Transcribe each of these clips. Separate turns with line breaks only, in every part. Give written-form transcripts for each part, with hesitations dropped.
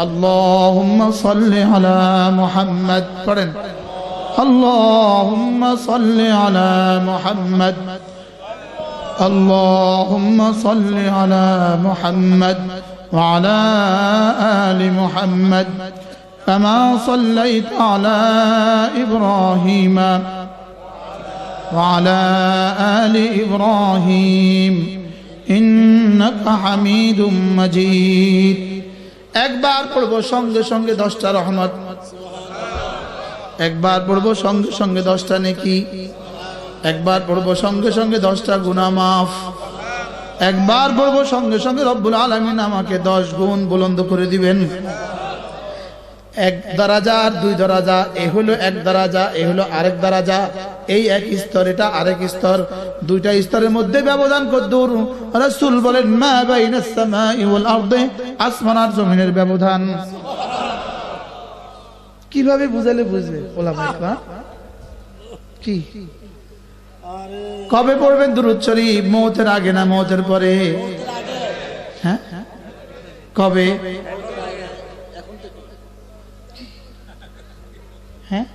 اللهم صل على محمد পড়েন اللهم صل على محمد اللهم صل على محمد وعلى آل محمد كما صليت على إبراهيم وعلى آل إبراهيم إنك حميد مجيد একবার পড়ব সঙ্গে সঙ্গে 10টা রহমত একবার পড়ব সঙ্গে সঙ্গে 10টা নেকি একবার পড়ব সঙ্গে সঙ্গে 10টা গুনাহ মাফ একবার পড়ব সঙ্গে সঙ্গে রব্বুল আলামিন আমাকে 10 গুণ বুলন্দ করে দিবেন এক দরাজা আর দুই দরাজা এ হলো এক দরাজা এ হলো আরেক দরাজা এই এক স্তর এটা আরেক স্তর দুইটা স্তরের মধ্যে ব্যবধান কতদূর রাসূল বলেন মা বাইনাস সামাই ওয়াল আরদি আসমান আর জমিনের ব্যবধান কিভাবে বুঝালে বুঝবে ওলামায়ে কি কবে পড়বেন দুরূদ শরীফ মওতের আগে না মওতের পরে হ্যাঁ কবে হ্যাঁ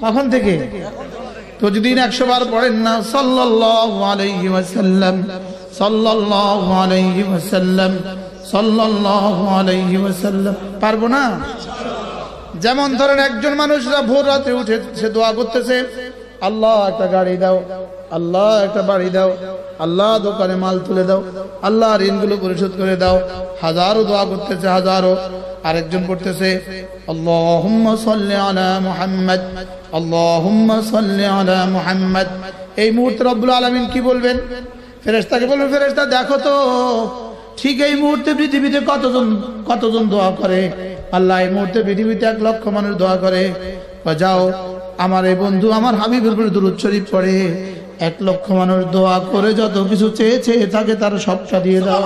কখন থেকে প্রতিদিন 100 বার পড়েন না সাল্লাল্লাহু আলাইহি ওয়াসাল্লাম সাল্লাল্লাহু আলাইহি ওয়াসাল্লাম সাল্লাল্লাহু আলাইহি ওয়াসাল্লাম পারবো না যেমন ধরেন একজন মানুষরা ভোর রাতে উঠে সে দোয়া করতেছে আল্লাহ একটা গাড়ি দাও আল্লাহ একটা বাড়ি দাও আল্লাহ দোকানে মাল তুলে দাও আল্লাহ ঋণগুলো পরিশোধ করে দাও হাজারো দোয়া করতেছে হাজারো আরেকজন করতেছে আল্লাহুম্মা সাল্লি আলা মুহাম্মদ আল্লাহুম্মা সাল্লি আলা মুহাম্মদ এই মুহূর্তে রব্বুল আলামিন কি বলবেন ফেরেশতাকে বলবেন ফেরেশতা দেখো তো ঠিক এই মুহূর্তে পৃথিবীতে কতজন দোয়া করে আল্লাহ এই মুহূর্তে পৃথিবীতে 1 লক্ষ মানুষ দোয়া করে যাও আমার এই বন্ধু আমার হাবিবের উপরে দুরূদ শরীফ পড়ে 1 লক্ষ মানুষ দোয়া করে যত কিছু চেয়েছে তাকে তার সবটা দিয়ে দাও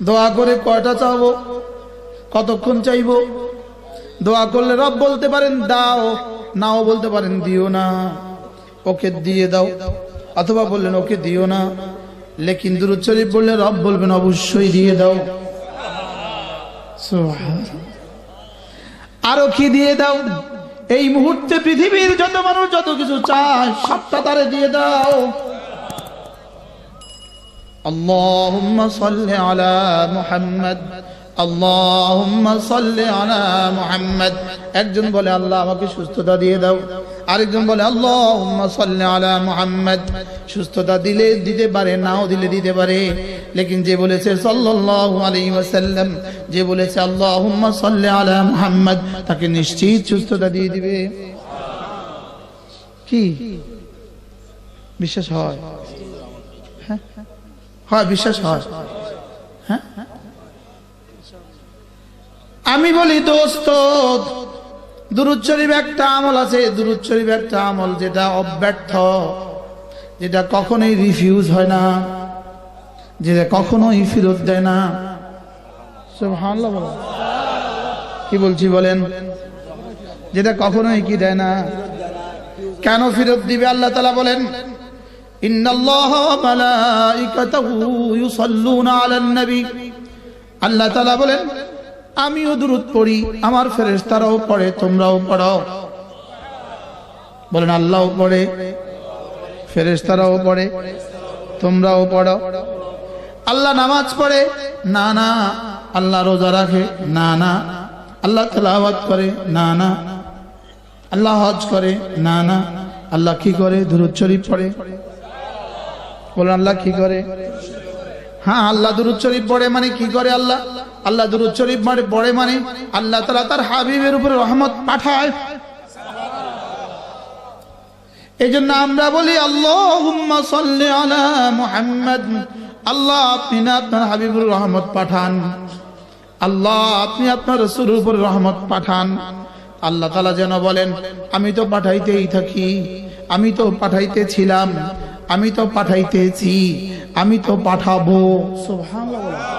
দোয়া করে কয়টা চাইবো কতক্ষণ চাইবো দোয়া করলে রব বলতে পারেন দাও নাও বলতে পারেন দিও না ওকে দিয়ে দাও অথবা বললেন ওকে দিও না লেকিন দুরূদ শরীফ বললে রব বলবেন অবশ্যই দিয়ে দাও সুবহানাল্লাহ আরো কি দিয়ে দাও এই মুহূর্তে পৃথিবীর যত মানুষ যত কিছু চায় সবটা তারে দিয়ে দাও আল্লাহুম্মা সাল্লি আলা মুহাম্মদ আল্লাহুম্মা সাল্লি আলা মুহাম্মদ একজন বলে আল্লাহ আমাকে সুস্থতা দিয়ে দাও আরেকজন বলে আল্লাহুম্মা সাল্লি আলা মুহাম্মদ সুস্থতা দিলে দিতে পারে নাও দিলে দিতে পারে লেকিন যে বলেছে সাল্লাল্লাহু আলাইহি ওয়াসাল্লাম যে বলেছে আল্লাহুম্মা সাল্লি আলা মুহাম্মদ তাকে নিশ্চিত সুস্থতা দিয়ে দিবে কি বিশ্বাস হয় হ্যাঁ হয় বিশ্বাস হয় হ্যাঁ আমি বলি দোস্ত দুরূদ শরীফ একটা আমল আছে দুরূদ শরীফ একটা আমল যেটা অব্যর্থ যেটা কখনোই রিফিউজ হয় না যেটা কখনোই ফেরত দেয় না সুবহানাল্লাহ কি বলছি বলেন যেটা কখনোই কি দেয় না কেন ফেরত দিবে আল্লাহ তাআলা বলেন ইন্নাল্লাহা ওয়া মালাইকাতাহু ইউসাল্লুনা আলান নবী আল্লাহ তাআলা বলেন আমিও দুরূদ পড়ি আমার ফেরেশতারাও পড়ে তোমরাও পড়ো বলেন আল্লাহও পড়ে ফেরেশতারাও পড়ে তোমরাও পড়ো আল্লাহ নামাজ পড়ে না না আল্লাহ রোজা রাখে না না আল্লাহ তেলাওয়াত করে না না আল্লাহ হজ করে না না আল্লাহ কি করে দুরূদ শরীফ পড়ে বলেন আল্লাহ কি করে হ্যাঁ আল্লাহ দুরূদ শরীফ পড়ে মানে কি করে আল্লাহ আল্লাহ দুরূদ শরীফ মানে পড়ে মানে আল্লাহ তাআলা তার হাবিবের উপরে রহমত পাঠায় এজন্য আমরা বলি আল্লাহুম্মা সাল্লি আলা মুহাম্মদ আল্লাহ আপনি না আপনার হাবিবুর রহমত পাঠান আল্লাহ আপনি আপনার রাসূলের উপর রহমত পাঠান আল্লাহ তাআলা যেন বলেন আমি তো পাঠাইতেই থাকি আমি তো পাঠাইতেছিলাম আমি তো পাঠাইতেছি আমি তো পাঠাবো সুবহানাল্লাহ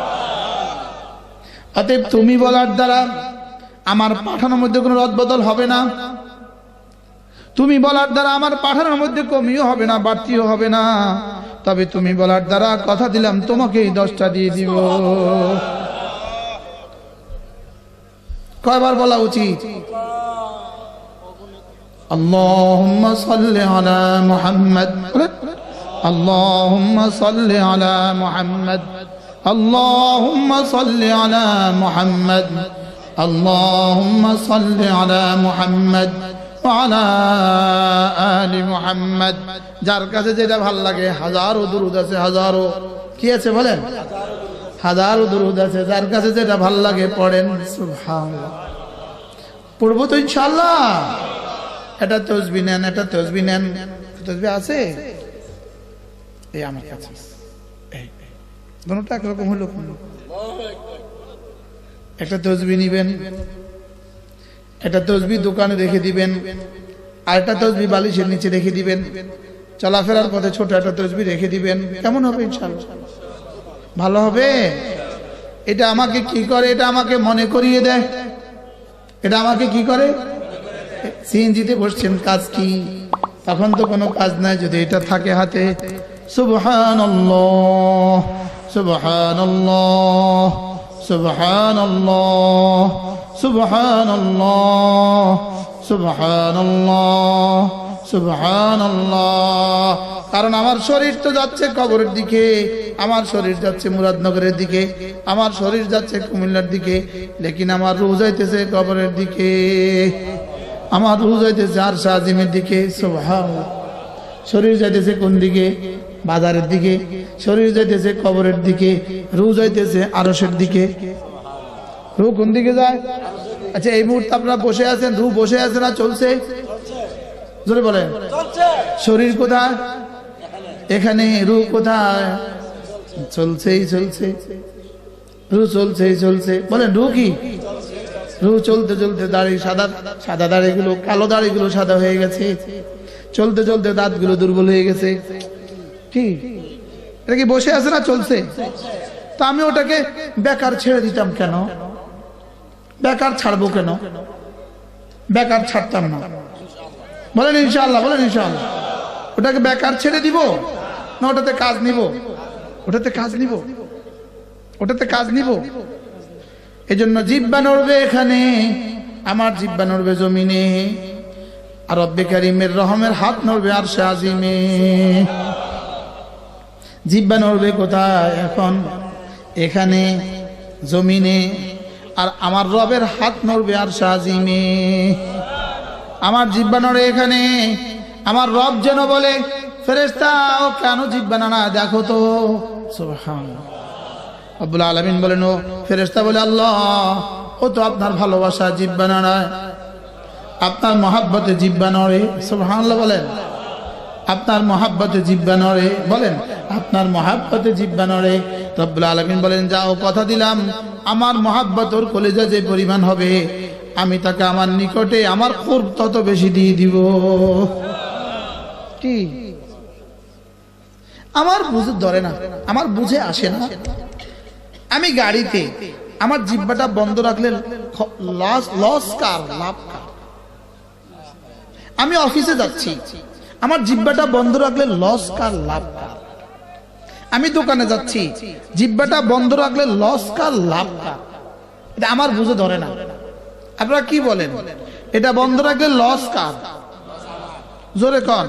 অতএব তুমি বলার দ্বারা আমার পাঠানোর মধ্যে কোনো রদবদল হবে না তুমি বলার দ্বারা আমার পাঠানোর মধ্যে কমিও হবে না বাড়তিও হবে না তবে তুমি বলার দ্বারা কথা দিলাম তোমাকেই 10টা দিয়ে দিব। কয়বার বলা উচিত? আল্লাহুম্মা সাল্লি আলা মুহাম্মাদ, আল্লাহুম্মা সাল্লি আলা মুহাম্মাদ, আল্লাহুম্মা সাল্লি আলা মুহাম্মাদ, আল্লাহুম্মা সাল্লি আলা মুহাম্মাদ ওয়া আলা আলি মুহাম্মাদ। যার কাছে যেটা ভালো লাগে, হাজারো দুরূদ আছে, হাজারো কি আছে বলেন, হাজারো দুরূদ আছে, যার কাছে যেটা ভালো লাগে পড়েন। সুবহানাল্লাহ। পড়বো তো ইনশাআল্লাহ। এটা তাসবিহ নেন, এটা তাসবিহ নেন। তাসবিহ আছে এই আমার কাছে, এই দুটোটা একরকম হলো। একটা তাসবিহ নিবেন, একটা তাসবিহ দোকানে রেখে দিবেন, আর একটা তাসবিহ বালিশের নিচে রেখে দিবেন। চলাফেরার পথে ছোট একটা তাসবিহ রেখে দিবেন। কেমন হবে ইনশাআল্লাহ? ভালো হবে। এটা আমাকে কি করে? এটা আমাকে মনে করিয়ে দেয়। এটা আমাকে কি করে? সিএনজিতে বসছেন, কাজ কি? তখন তো কোনো কাজ নাই, যদি এটা থাকে হাতে। সুবহানাল্লাহ, সুবহানাল্লাহ, সুবহানাল্লাহ, সুবহানাল্লাহ, সুবহানাল্লাহ, সুবহানাল্লাহ। কারণ আমার শরীর তো যাচ্ছে কবরের দিকে, আমার শরীর যাচ্ছে মুরাদনগরের দিকে, আমার শরীর যাচ্ছে কুমিল্লার দিকে, লেকিন আমার রূহ যাইতেছে কবরের দিকে, আমার রূহ যাইতেছে আরশ আজিমের দিকে। সুবহানাল্লাহ। শরীর যাইতেছে কোন দিকে? বাজারের দিকে। শরীর যাইতেছে কবরের দিকে, রূহ যাইতেছে আরশের দিকে। রূহ কোন দিকে যায়? আচ্ছা, এই মুহূর্তে আপনারা বসে আছেন, রূহ বসে আছে না চলছে? জোরে বলেন। শরীর কোথায়? এখানে। রূহ কোথায়? চলছেই চলছে, রূহ চলছেই চলছে। বলেন রূহ কি? রূহ চলতে চলতে দাড়ি সাদা, সাদা দাড়িগুলো কালো, দাড়িগুলো সাদা হয়ে গেছে। চলতে চলতে দাঁতগুলো দুর্বল হয়ে গেছে। কি এটা কি বসে আছে না চলছে? তা আমি ওটাকে বেকার ছেড়ে দিতাম কেন? বেকার ছাড়বো কেন? বেকার ছাড়তাম না। বলেন ইনশাআল্লাহ, বলেন ইনশাআল্লাহ। ওটাকে বেকার ছেড়ে দিব না ওটাতে কাজ নিব? ওটাতে কাজ নিব, ওটাতে কাজ নিব। এজন্য জিহ্বা নড়বে এখানে, আমার জিহ্বা নড়বে জমিনে, আর রব্বে কারীমের রহমের হাত নড়বে আরশে আজিমে। জিহ্বা নড়বে কোথায়? এখন এখানে জমিনে, আর আমার রবের হাত নড়বে আরশে আজিমে। আমার জিহ্বা নড়ে এখানে, আমার রব যেন বলে, ফেরেশতা ও কেন জিহ্বা নাড়া দেখো তো। সুবহানাল্লাহ। রব্বুল আলামিন বলেন, ও ফেরেশতা বলে, আল্লাহ ও তো আপনার ভালোবাসা জিহ্বা নাড়ায়, আপনার মহাব্বতে জিহ্বা নড়ে। সুবহানাল্লাহ বলেন। আপনার মহাব্বতে জিহ্বা নড়ে, বলেন আপনার মহাব্বতে জিহ্বা নড়ে। রব্বুল আলামিন বলেন, যাও কথা দিলাম আমার মহাব্বত ওর কলিজা যে পরিমাণ হবে, আমি তাকে আমার নিকটে আমার কুরব তত বেশি দিয়ে দিব। কি আমার বুঝে ধরে না, আমার বুঝে আসে না। আমি গাড়িতে আমার জিহ্বাটা বন্ধ রাখলে লস কার, লাভ কার? আমি অফিসে যাচ্ছি, আমার জিহ্বাটা বন্ধ রাখলে লস কার, লাভ কার? আমি দোকানে যাচ্ছি, জিহ্বাটা বন্ধ রাখলে লস কার, লাভ কার? এটা আমার বুঝে ধরে না। আপনারা কি বলেন? এটা বন্ধ রাখলে লস কার? জোরে কন।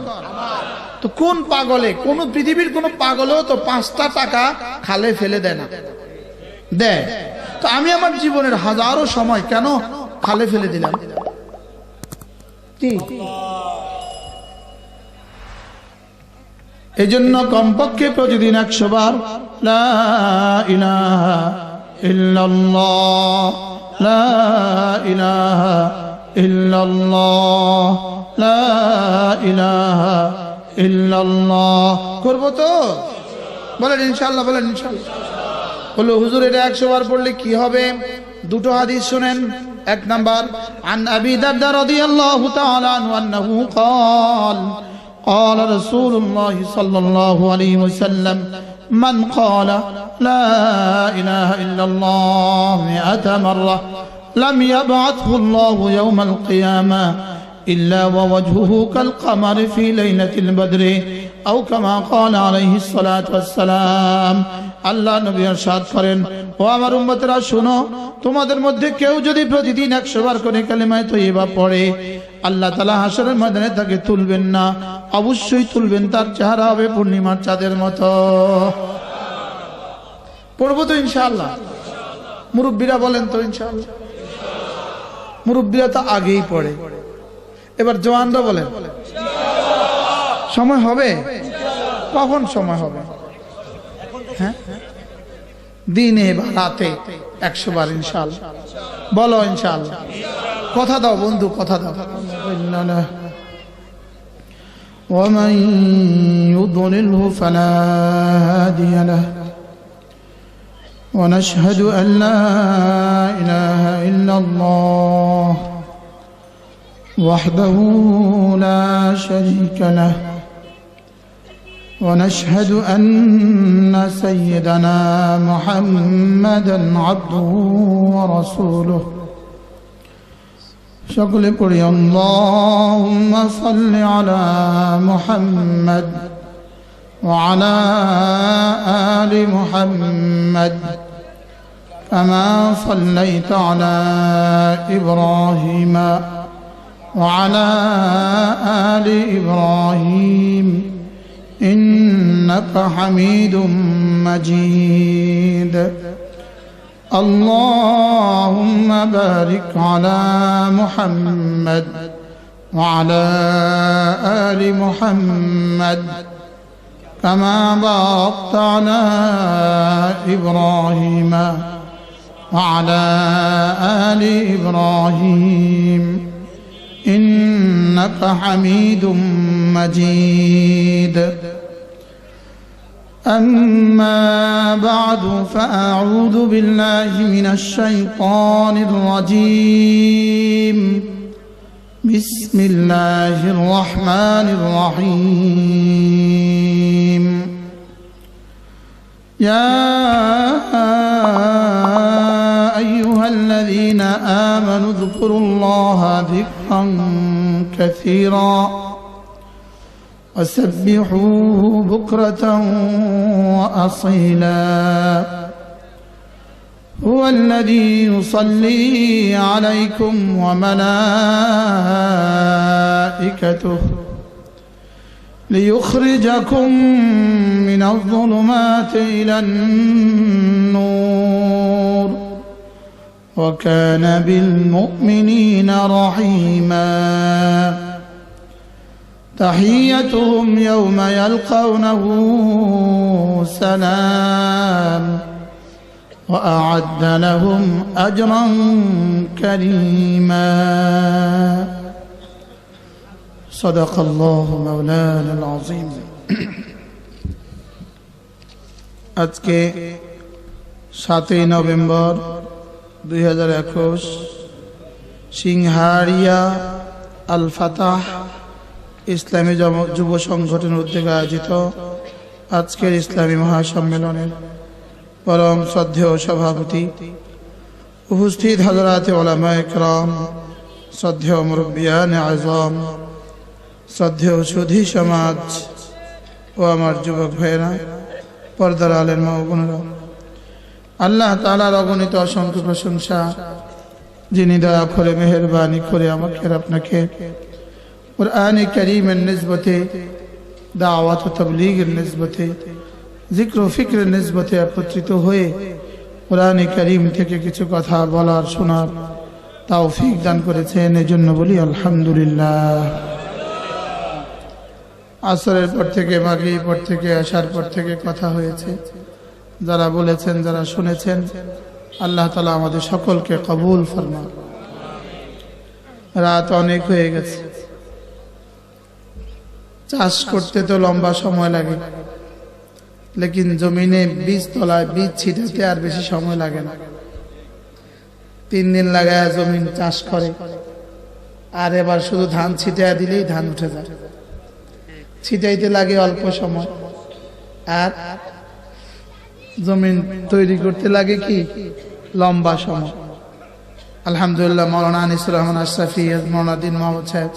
তো কোন পাগলে, কোন পৃথিবীর কোন পাগলেও তো 5টা টাকা খালে ফেলে দেয় না, দেয়? তো আমি আমার জীবনের হাজারো সময় কেন খালে ফেলে দিলাম? কি এই জন্য কমপক্ষে প্রতিদিন 100 বার লা ইলাহা ইল্লাল্লাহ, লা ইলাহা ইল্লাল্লাহ, লা ইলাহা ইল্লাল্লাহ করব তো? বলেন ইনশাআল্লাহ, বলেন ইনশাআল্লাহ। বললো হুজুর এটা 100 বার পড়লে কি হবে? দুটো হাদিস শুনেন। 1 নাম্বার, আন আবি দারদা রাদিয়াল্লাহু তাআলা আনহু আন্নাহু قال قال رسول الله صلى الله عليه وسلم من قال لا إله إلا الله 100 مرة لم يبعثه الله يوم القيامة إلا ووجهه كالقمر في ليلة البدر আও কামা ক্বালা আলাইহিস সালাতু ওয়াস সালাম। আল্লাহ নবী ইরশাদ করেন, ও আমার উম্মতেরা শুনো, তোমাদের মধ্যে কেউ যদি প্রতিদিন 100 বার করে কালিমায়ে তাইয়্যিবা পড়ে, আল্লাহ তাআলা হাশরের ময়দানে তাকে তুলবেন না, অবশ্যই তুলবেন, তার চেহারা হবে পূর্ণিমার চাঁদের মতো। পড়বো তো ইনশাআল্লাহ? মুরব্বীরা বলেন তো ইনশাআল্লাহ? মুরব্বীরা তো আগেই পড়ে, এবার জওয়ানরা বলেন সময় হবে? কখন সময় হবে? হ্যাঁ, দিনে বা রাতে 100 বার ইনশাআল্লাহ বলো, ইনশাআল্লাহ। কথা দাও বন্ধু, কথা দাও। ومن يضلله فلا هادي له ونشهد أن لا إله إلا الله وحده لا شريك له ونشهد أن سيدنا محمدا عبده ورسوله সকলে পড়ি اللهم صل على محمد وعلى آل محمد كما صليت على إبراهيم وعلى آل إبراهيم إنك حميد مجيد اللهم بارك على محمد وعلى آل محمد كما باركت على إبراهيم وعلى آل إبراهيم إنك حميد مجيد أما بعد فأعوذ بالله من الشيطان الرجيم بسم الله الرحمن الرحيم يا أيها الذين آمنوا اذكروا الله ذكرا كثيرا وسبحوه بكرة وأصيلا هو الذي يصلي عليكم وملائكته ليخرجكم من الظلمات إلى النور وكان بالمؤمنين رحيما تحيتهم يوم يلقونه سلام وأعد لهم أجرا كريما صدق الله مولانا العظيم আজকে 7 নভেম্বর 2021 সিংহারিয়া আল ফাতাহ ইসলামী যুব সংগঠনের উদ্যোগে আয়োজিত আজকের ইসলামী মহাসম্মেলনের পরম শ্রদ্ধেয় সভাপতি, উপস্থিত হযরত উলামায়ে কেরাম, শ্রদ্ধেয় মুরব্বিয়ানে আযম, শ্রদ্ধেয় সুধী সমাজ ও আমার যুবক ভাইয়েরা, পর্দার আলের মা ও বোনেরা, আল্লাহ তাআলার অগণিত অসংখ্য প্রশংসা, যিনি দয়া করে মেহেরবানি করে আমাকে আর আপনাকে কুরআন কারীমের নিসবতে, দাওয়াত ও তাবলীগের নিসবতে, জিক্র ও ফিকরের নিসবতে একত্রিত হয়ে কুরআন কারীম থেকে কিছু কথা বলার শোনার তৌফিক দান করেছেন, এজন্য বলি আলহামদুলিল্লাহ। আসরের পর থেকে, মাগরিবের পর থেকে, আশার পর থেকে কথা হয়েছে, যারা বলেছেন, যারা শুনেছেন, আল্লাহ তাআলা আমাদের সকলকে কবুল ফরমান। রাত অনেক হয়ে গেছে, চাষ করতে তো লম্বা সময় লাগে, লেকিন জমিনে বীজ তলায় বীজ ছিটাতে আর বেশি সময় লাগে না। 3 দিন লাগায় জমিন চাষ করে, আর এবার শুধু ধান ছিটাইয়া দিলেই ধান উঠে যায়। ছিটাইতে লাগে অল্প সময়, আর জমিন তৈরি করতে লাগে কি লম্বা সময়। আলহামদুলিল্লাহ, মাওলানা আনিসুর রহমান আশরাফি, মাওলানা দিন মোহাম্মদ সাহেব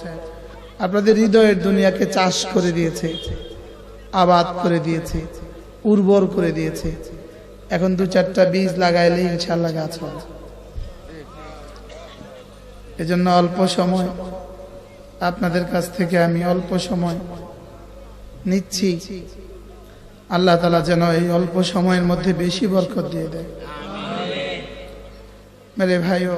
আপনাদের হৃদয়ের দুনিয়াকে চাষ করে দিয়েছে। আবাদ করে দিয়েছে, উর্বর করে দিয়েছে। এখন 2-4টা বীজ লাগাইলে ইনশাআল্লাহ গাছ হবে। এজন্য অল্প সময় আপনাদের কাছ থেকে আমি অল্প সময় নিচ্ছি, আল্লাহ তাআলা যেন এই অল্প সময়ের মধ্যে বেশি বরকত দিয়ে দেয়। মেরে ভাইও